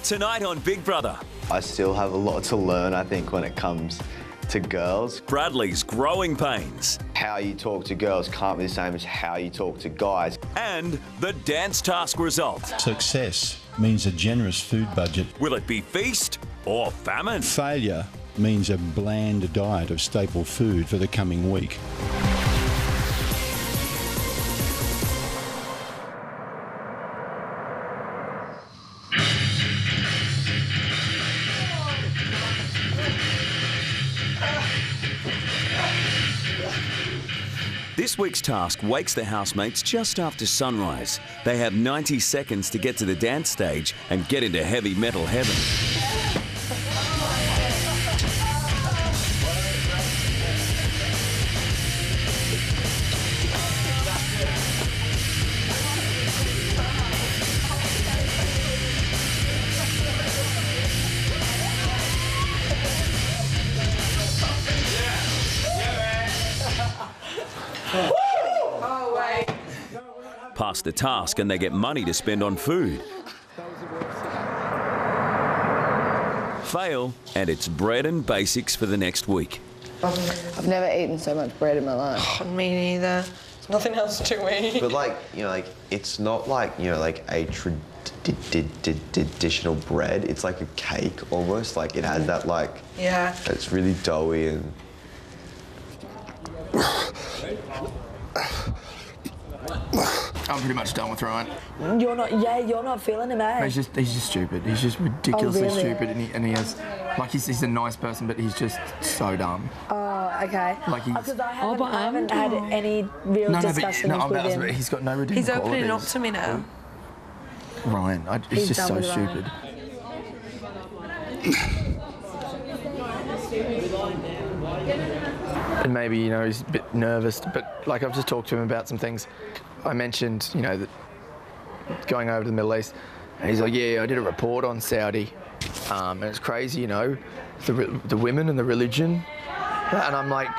Tonight on Big Brother. I still have a lot to learn, I think, when it comes to girls. Bradley's growing pains. How you talk to girls can't be the same as how you talk to guys. And the dance task result. Success means a generous food budget. Will it be feast or famine? Failure means a bland diet of staple food for the coming week. This week's task wakes the housemates just after sunrise. They have 90 seconds to get to the dance stage and get into heavy metal heaven. Pass the task and they get money to spend on food. Fail and it's bread and basics for the next week. I've never eaten so much bread in my life. Oh, me neither. There's nothing else to eat. But like, you know, like it's not like, you know, like a traditional bread. It's like a cake almost. Like it has that like. Yeah. It's really doughy and. I'm pretty much done with Ryan. You're not feeling him, eh? He's just stupid. He's just ridiculously really? stupid, and he has, like, he's a nice person, but he's just so dumb. Oh, okay. Like he's. Because I haven't had any real discussions with him. He's got no redeeming He's qualities. opening up to me now. Ryan, he's just so stupid. And maybe, you know, he's a bit nervous, but like I've just talked to him about some things. I mentioned, you know, that going over to the Middle East, and he's like, yeah, I did a report on Saudi, and it's crazy, you know, the women and the religion, and I'm like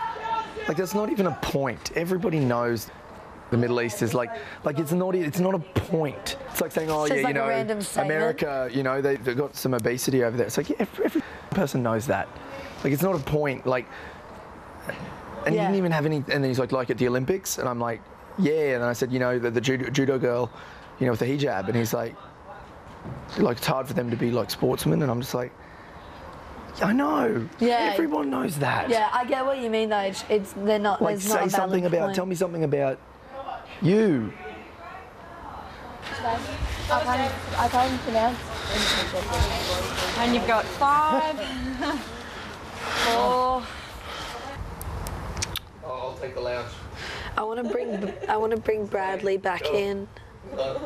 that's not even a point. Everybody knows the Middle East is like it's not a point. It's like saying, oh yeah, like you know, America, you know, they've got some obesity over there. It's like, yeah, every person knows that. Like it's not a point. Like, and he didn't even have any. And then he's like at the Olympics, and I'm like, yeah. And I said, you know, the judo girl, you know, with the hijab, and he's like it's hard for them to be like sportsmen, and I'm just like, I know. Yeah. Everyone knows that. Yeah, I get what you mean though. They're not. Like, there's not say a something valid about. point. Tell me something about you. I can't pronounce. And you've got 5, 4. I'll take the lounge. I want to bring Bradley back in. I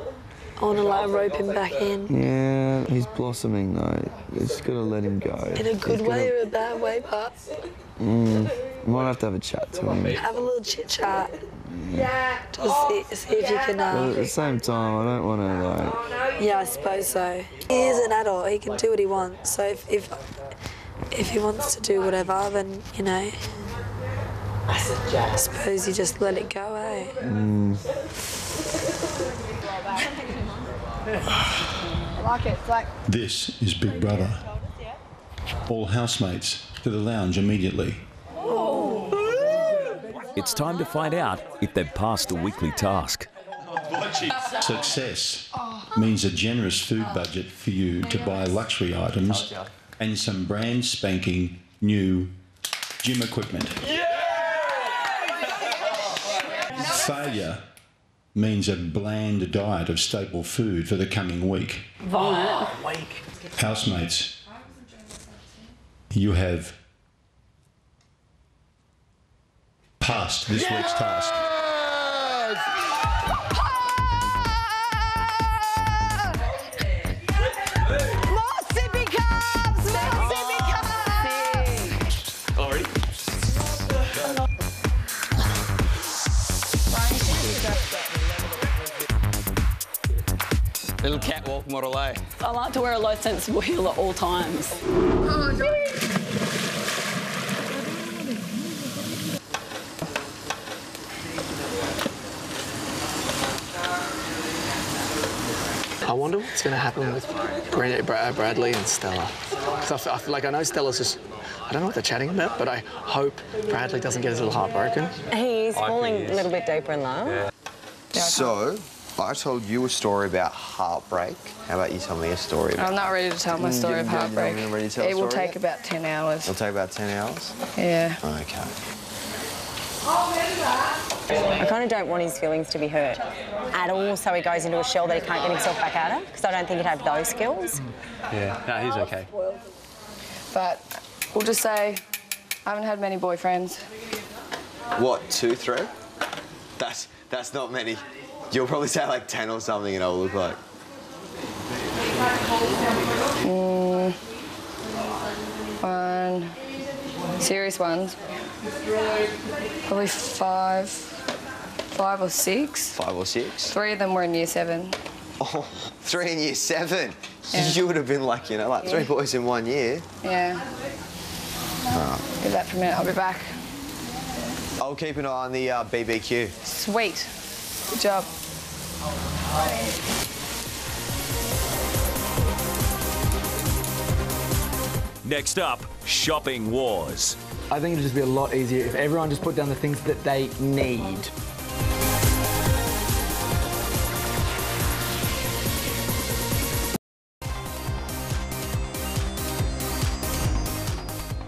want to like rope him back in. Yeah, he's blossoming though. Just gotta let him go. In a good way or a bad way, but. Might have to have a chat to him. Have a little chit chat. Yeah. Just see if you can. But at the same time, I don't want to like. Yeah, I suppose so. He is an adult. He can do what he wants. So if he wants to do whatever, then you know. I suppose you just let it go, eh? I like it. It's like. This is Big Brother. All housemates to the lounge immediately. It's time to find out if they've passed the weekly task. Success means a generous food budget for you to buy luxury items and some brand spanking new gym equipment. Failure means a bland diet of staple food for the coming week. Housemates, you have passed this week's task. Little catwalk model, eh? I like to wear a low sensible heel at all times. I wonder what's going to happen with Bradley and Stella. Because I feel like I know Stella's just... I don't know what they're chatting about, but I hope Bradley doesn't get his little heart broken. He is falling a little bit deeper in love. Yeah. So, I told you a story about heartbreak. How about you tell me a story about I'm not ready to tell my story of heartbreak. It will take about 10 hours. It'll take about 10 hours? Yeah. Okay. I kind of don't want his feelings to be hurt at all, so he goes into a shell that he can't get himself back out of, because I don't think he'd have those skills. Yeah, no, he's okay. But we'll just say I haven't had many boyfriends. What, 2, 3? That's not many. You'll probably say like 10 or something and I'll look like... One. Serious ones. Probably 5 or 6. 5 or 6? 3 of them were in year 7. Oh, 3 in year 7? Yeah. You would have been like, you know, like 3 boys in 1 year. Yeah. Give that for a minute, I'll be back. I'll keep an eye on the BBQ. Sweet. Good job. Next up, shopping wars. I think it'd just be a lot easier if everyone just put down the things that they need.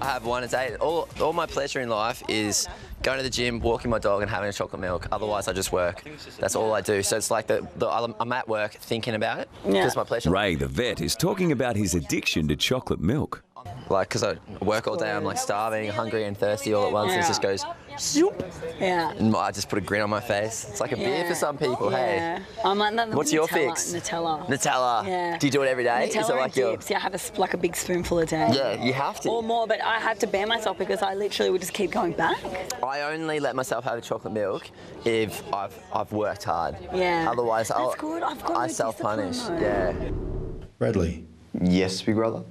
I have one a day. All my pleasure in life is going to the gym, walking my dog and having a chocolate milk. Otherwise, I just work. That's all I do. So it's like I'm at work thinking about it. Yeah. It's my pleasure. Ray, the vet, is talking about his addiction to chocolate milk. Like, because I work all day, I'm like starving, hungry and thirsty all at once, and it just goes, zoop. Yeah. And I just put a grin on my face. It's like a beer for some people, yeah. hey. I'm like that. What's your fix? Nutella. Nutella. Yeah. Do you do it every day? Nutella Is it like and dips. Yeah, I have like a big spoonful a day. Yeah, you have to. Or more, but I have to ban myself because I literally would just keep going back. I only let myself have a chocolate milk if I've worked hard. Yeah. Otherwise, That's good. I've got I no self-punish. discipline, Yeah. Bradley. Yes, big brother?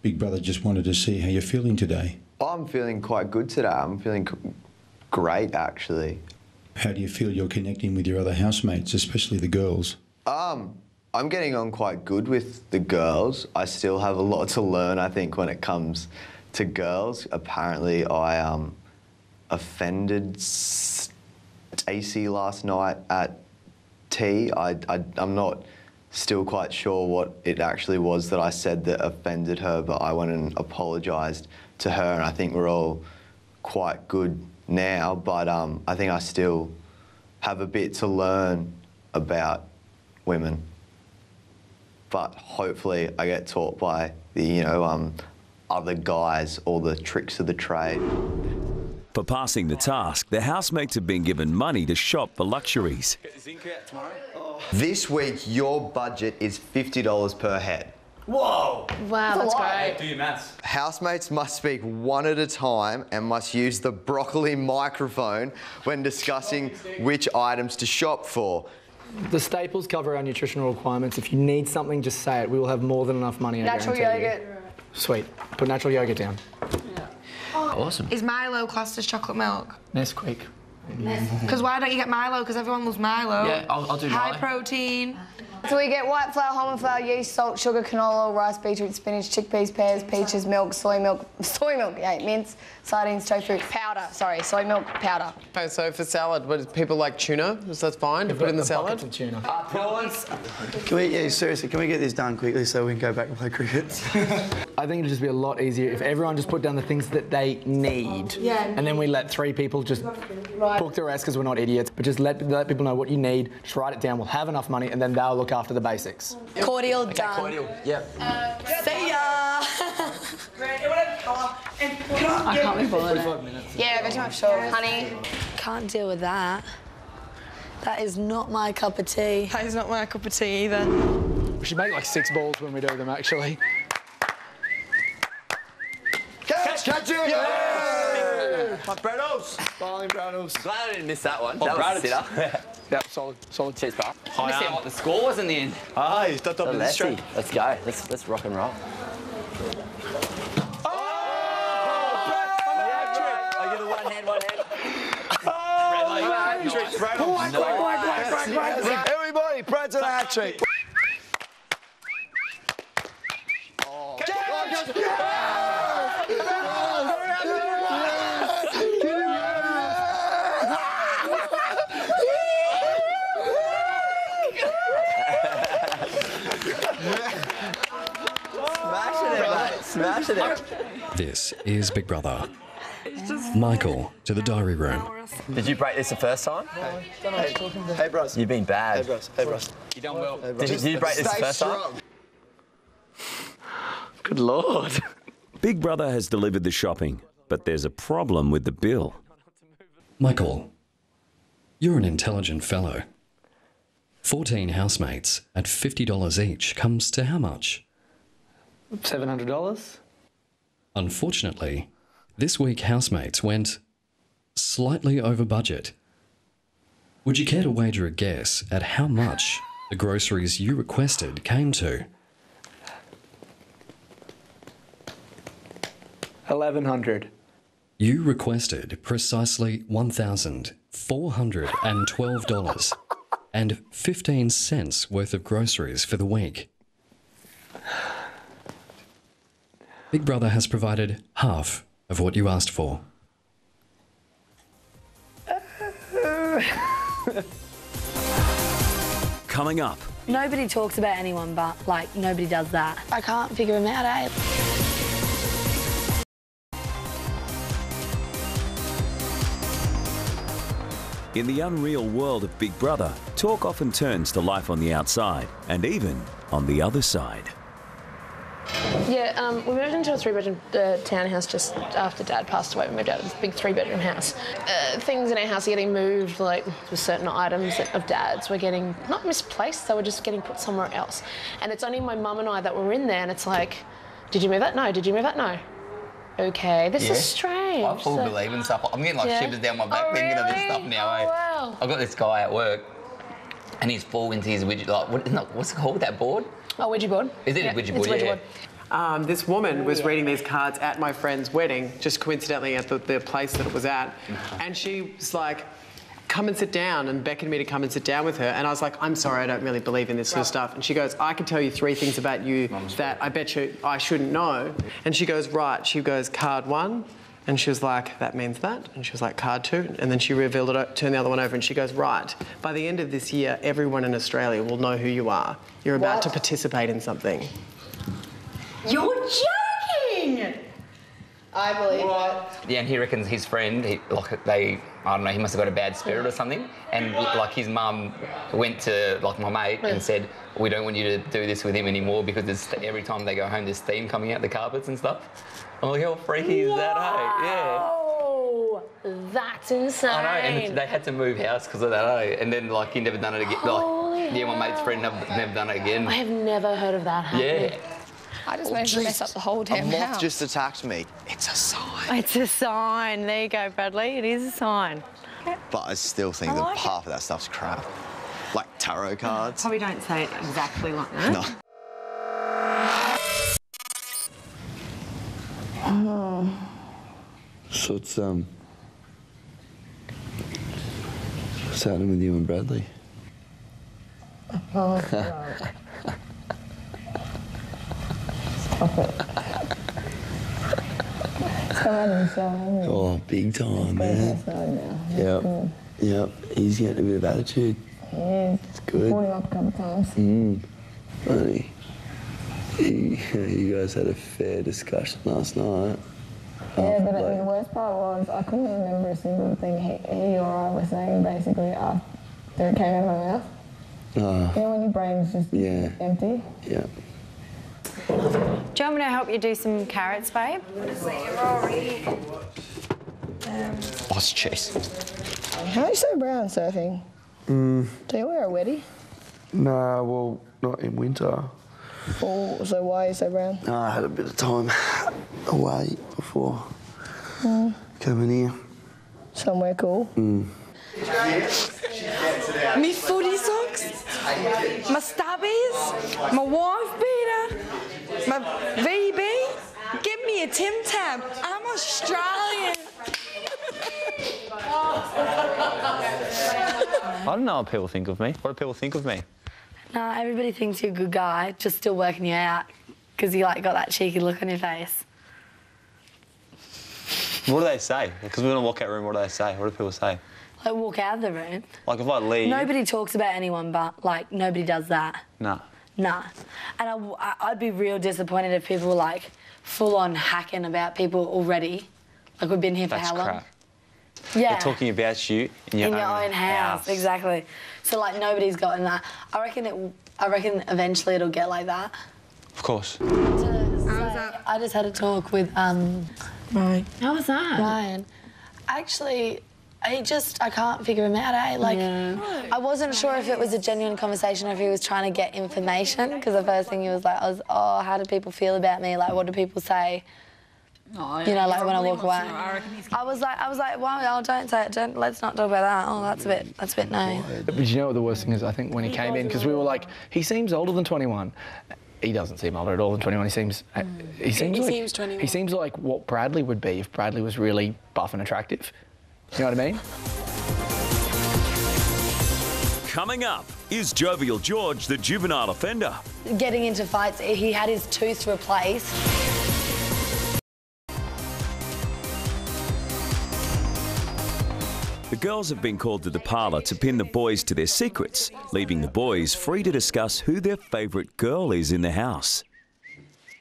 Big brother just wanted to see how you're feeling today. I'm feeling quite good today. I'm feeling great, actually. How do you feel you're connecting with your other housemates, especially the girls? I'm getting on quite good with the girls. I still have a lot to learn, I think, when it comes to girls. Apparently, I offended Stacey last night at tea. I'm not still quite sure what it actually was that I said that offended her, but I went and apologised to her, and I think we're all quite good now, but I think I still have a bit to learn about women. But hopefully I get taught by the, other guys all the tricks of the trade. For passing the task, the housemates have been given money to shop for luxuries. This week, your budget is $50 per head. Whoa! Wow, that's great. Do your maths. Housemates must speak one at a time and must use the broccoli microphone when discussing which items to shop for. The staples cover our nutritional requirements. If you need something, just say it. We will have more than enough money. Natural yogurt. Sweet. Put natural yogurt down. Awesome. Is Milo classed as chocolate milk? Nesquik. Because why don't you get Milo? Because everyone loves Milo. Yeah, I'll do High Milo. protein. So we get white flour, almond flour, yeast, salt, sugar, canola oil, rice, beetroot, spinach, chickpeas, pears, peaches, milk, soy milk, yeah, mince, sardines, tofu, powder. Sorry, soy milk powder. Okay, so for salad, but people like tuna, so that's fine to put in the salad? Of tuna. Can we, seriously, can we get this done quickly so we can go back and play cricket? I think it'd just be a lot easier if everyone just put down the things that they need. Yeah. And then we let 3 people just book the rest because we're not idiots, but just let people know what you need, just write it down, we'll have enough money, and then they'll look after the basics. Cordial done. Cordial, yep. See ya! I can't be bothered. Yeah, very much sure. Honey. Can't deal with that. That is not my cup of tea. That is not my cup of tea either. We should make like 6 balls when we do them, actually. Catch it! Yeah! My Braddles! Bowling Braddles. Glad I didn't miss that one. Oh, that was a Braddles. sitter. Yeah, solid. Cheers, pal. Let me see what the score was in the end. Ah, he's got So Leslie, let's go. Let's rock and roll. I get a one hand. Everybody, Brad's an hat trick. to them. This is Big Brother. Michael to the diary room. Did you break this the first time? Hey, bros. You've been bad. Hey, bros. Hey, bros. You done well. Hey, Did you break this the first time? Good Lord. Big Brother has delivered the shopping, but there's a problem with the bill. Michael, you're an intelligent fellow. 14 housemates at $50 each comes to how much? $700? Unfortunately, this week housemates went slightly over budget. Would you care to wager a guess at how much the groceries you requested came to? $1,100. You requested precisely $1,412 and 15 cents worth of groceries for the week. Big Brother has provided half of what you asked for. Coming up. Nobody talks about anyone, but, like, nobody does that. I can't figure him out, eh? In the unreal world of Big Brother, talk often turns to life on the outside and even on the other side. Yeah, we moved into a three-bedroom townhouse just after Dad passed away. We moved out of this big three-bedroom house. Things in our house are getting moved, like with certain items of Dad's were getting, not misplaced, they were just getting put somewhere else. And it's only my mum and I that were in there, and it's like, did you move that? No. Did you move that? No. Okay, this is strange. I fully believe in stuff. I'm getting like shivers down my back thinking of this stuff now. Oh, wow. I've got this guy at work, and he's full into his widget. Like, what's it called? That board? Oh, Ouija board. Is it a Ouija board? It's a Ouija yeah. board. This woman was reading these cards at my friend's wedding, just coincidentally at the place that it was at, and she was like, come and sit down, and beckoned me to come and sit down with her, and I was like, I'm sorry, I don't really believe in this sort of stuff. And she goes, I can tell you 3 things about you that I bet you I shouldn't know. And she goes, right. She goes, card 1. And she was like, that means that. And she was like, card 2. And then she revealed it, turned the other one over, and she goes, right. By the end of this year, everyone in Australia will know who you are. You're about to participate in something. You're joking! I believe that. Yeah, and he reckons his friend, I don't know, he must have got a bad spirit or something. And like his mum went to like my mate and said, we don't want you to do this with him anymore because every time they go home there's steam coming out the carpets and stuff. I'm like, how freaky is that, hey? Yeah. Oh, that's insane. I know, and they had to move house because of that, eh? And then like he never done it again. My mate's friend never done it again. I have never heard of that happening. Yeah. I just managed to mess up the whole damn A moth house. just attacked me. It's a sign. It's a sign. There you go, Bradley. It is a sign. But I still think that half of that stuff's crap. Like tarot cards. Probably don't say it exactly like that. No. So it's, what's happening with you and Bradley? Oh, Oh, big time, man. Yep. Yep. He's getting a bit of attitude. Yeah. It's good. Brought him up a couple of times. Funny. You guys had a fair discussion last night. Yeah, but the worst part was I couldn't remember a single thing he or I were saying basically after it came out of my mouth. You know when your brain's just empty? Yeah. Do you want me to help you do some carrots, babe? Boss cheese. How are you so brown surfing? Do you wear a weddy? No, well, not in winter. Oh, so why are you so brown? I had a bit of time away before coming here. Somewhere cool? Me footy socks, my stubbies, my wife beater, my VB. Give me a Tim Tam. I'm Australian. I don't know what people think of me. What do people think of me? Nah, everybody thinks you're a good guy, just still working you out because you like got that cheeky look on your face. What do they say? Because we're going to walk out of the room, what do they say? What do people say? Like walk out of the room. Like if I leave... Nobody talks about anyone, but like nobody does that. Nah. Nah. And I'd be real disappointed if people were like, full on hacking about people already. Like we've been here for how long? Crap. Yeah. They're talking about you in your own house. Exactly. So like nobody's gotten that. I reckon eventually it'll get like that. Of course. I just had a talk with Right. How was that? Ryan. Actually, I can't figure him out, eh? Like, I wasn't sure if it was a genuine conversation or if he was trying to get information, because the first thing he was like, oh, how do people feel about me? Like, what do people say? Oh, you know, like when I walk away. I was like, well, don't say it. Let's not talk about that. Oh, that's a bit no. But you know what the worst thing is? I think when he came in, because we were like, he seems older than 21. He doesn't seem older at all than 21. He seems 21. He seems like what Bradley would be if Bradley was really buff and attractive. You know what I mean? Coming up, is Jovial George the juvenile offender? Getting into fights, he had his tooth replaced. The girls have been called to the parlour to pin the boys to their secrets, leaving the boys free to discuss who their favourite girl is in the house.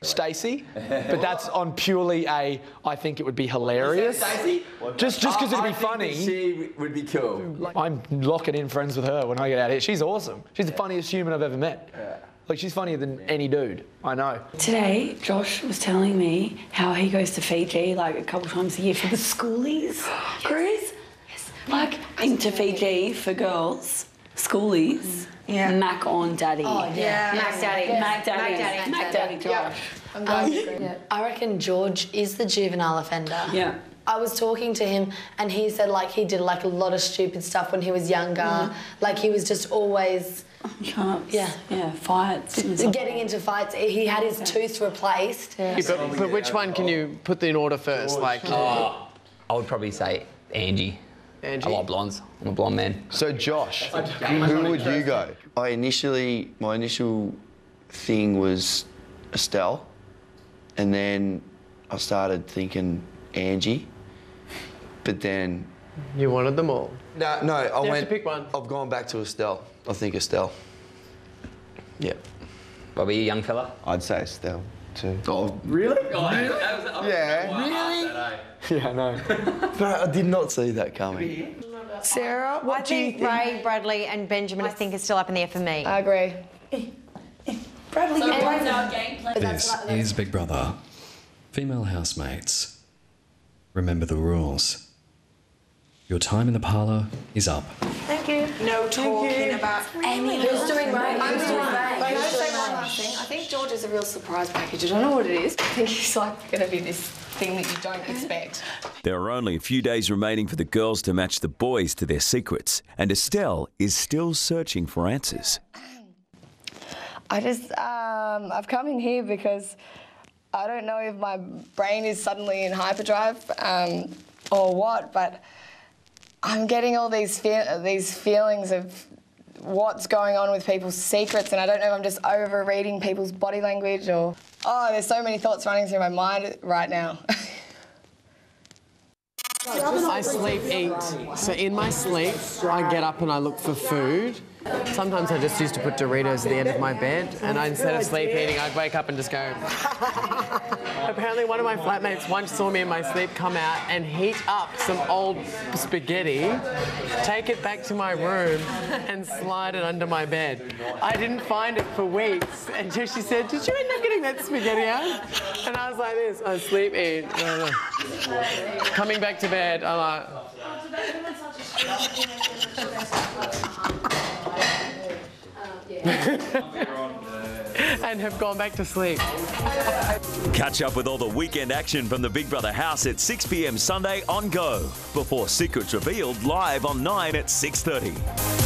Stacey, but that's on purely I think it would be hilarious. Stacey? Just because it'd be funny. She would be cool. I'm locking in friends with her when I get out of here. She's awesome. She's the funniest human I've ever met. Like, she's funnier than any dude I know. Today, Josh was telling me how he goes to Fiji like a couple times a year for the schoolies cruise. Yes. Like, into Fiji for girls, schoolies. Yeah. Mac on Daddy. Oh, yeah. Mac Daddy. Yes. Mac Daddy Josh. I'm going to agree. I reckon George is the juvenile offender. Yeah. I was talking to him and he said like he did like a lot of stupid stuff when he was younger. Like he was just always... Yeah, fights. Getting into fights. He had his tooth replaced. But which one can you put in order first? Like, I would probably say Angie. I like blondes. I'm a blonde man. So Josh, who would you go? My initial thing was Estelle, and then I started thinking Angie, but then... You wanted them all? No, I went... to pick one. I've gone back to Estelle. I think Estelle. Yeah. Bobby, you young fella? I'd say Estelle too. Oh, really? Yeah. Yeah, I know. But I did not see that coming. Sarah, I think Ray, Bradley and Benjamin, I think, are still up in there for me. I agree. Bradley, This is Big Brother. Female housemates, remember the rules. Your time in the parlour is up. Thank you. No talking about any. Who's doing right? I'm doing right. Who's Can I say doing one right? last thing? I think George is a real surprise package. I don't know what it is, but I think he's like going to be this thing that you don't expect. There are only a few days remaining for the girls to match the boys to their secrets, and Estelle is still searching for answers. I've come in here because I don't know if my brain is suddenly in hyperdrive or what, but I'm getting all these feelings of what's going on with people's secrets, and I don't know if I'm just over-reading people's body language or... Oh, there's so many thoughts running through my mind right now. I sleep, eat. So in my sleep, I get up and I look for food. Sometimes I just used to put Doritos at the end of my bed, and instead of sleep eating, I'd wake up and just go... Apparently one of my flatmates once saw me in my sleep come out and heat up some old spaghetti, take it back to my room and slide it under my bed. I didn't find it for weeks until she said, "Did you end up getting that spaghetti out?" And I was like this, I sleep, eat. Coming back to bed, I'm like... and have gone back to sleep. Catch up with all the weekend action from the Big Brother house at 6 p.m. Sunday on Go, before Secrets Revealed live on 9 at 6:30.